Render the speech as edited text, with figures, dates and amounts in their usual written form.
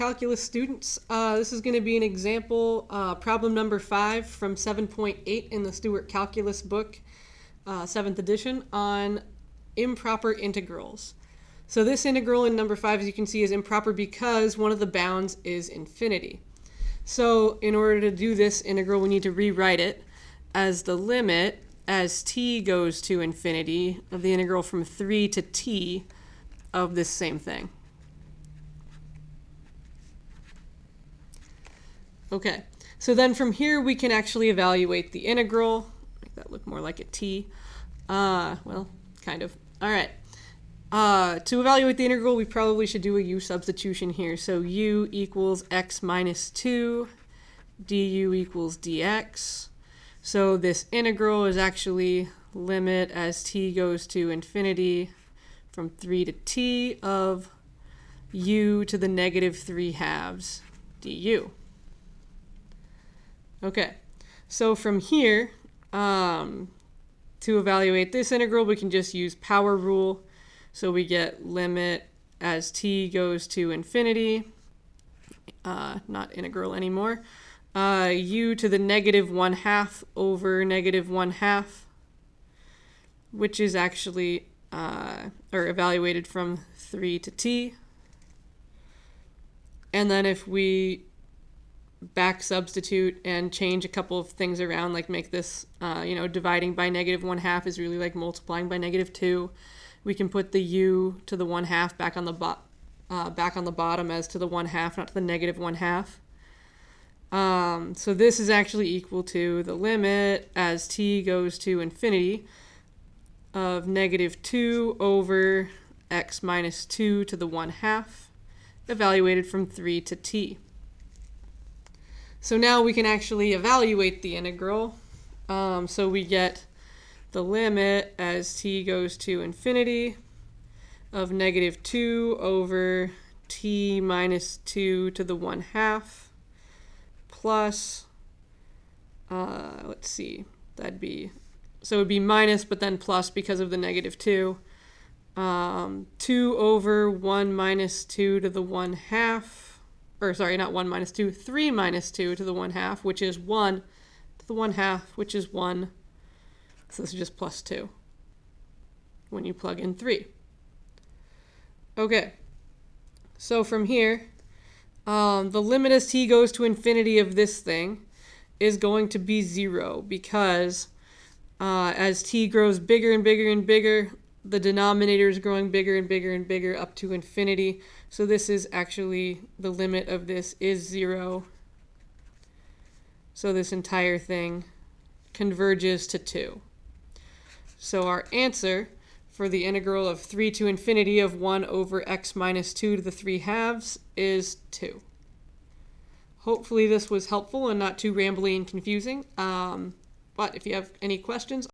Calculus students. This is going to be an example, problem number 5 from 7.8 in the Stewart Calculus book, 7th edition, on improper integrals. So this integral in number 5, as you can see, is improper because one of the bounds is infinity. So in order to do this integral, we need to rewrite it as the limit as t goes to infinity of the integral from 3 to t of this same thing. Okay, so then from here we can actually evaluate the integral. Make that look more like a t. Well, kind of. All right. To evaluate the integral, we probably should do a u substitution here. So u equals x minus 2, du equals dx. So this integral is actually limit as t goes to infinity from 3 to t of u to the negative 3 halves du. Okay, so from here, to evaluate this integral, we can just use power rule. So we get limit as t goes to infinity, not integral anymore, u to the negative 1/2 over negative 1/2, which is actually, or evaluated from 3 to t. And then if we back substitute and change a couple of things around, like make this, dividing by negative 1/2 is really like multiplying by negative 2. We can put the u to the 1/2 back on the bottom as to the 1/2, not to the negative 1/2. So this is actually equal to the limit as t goes to infinity of negative 2 over x minus 2 to the 1/2, evaluated from 3 to t. So now we can actually evaluate the integral. So we get the limit as t goes to infinity of negative 2 over t minus 2 to the 1/2 plus, let's see, that'd be, so it would be minus but then plus because of the negative 2. 2 over 1 minus 2 to the 1/2. Or sorry, not 1 minus 2, 3 minus 2 to the 1/2, which is 1 to the 1/2, which is 1. So this is just plus 2 when you plug in 3. Okay, so from here, the limit as t goes to infinity of this thing is going to be 0 because as t grows bigger and bigger and bigger, the denominator is growing bigger and bigger and bigger up to infinity. So this is actually, the limit of this is 0. So this entire thing converges to 2. So our answer for the integral of 3 to infinity of 1 over x minus 2 to the 3 halves is 2. Hopefully this was helpful and not too rambly and confusing. But if you have any questions,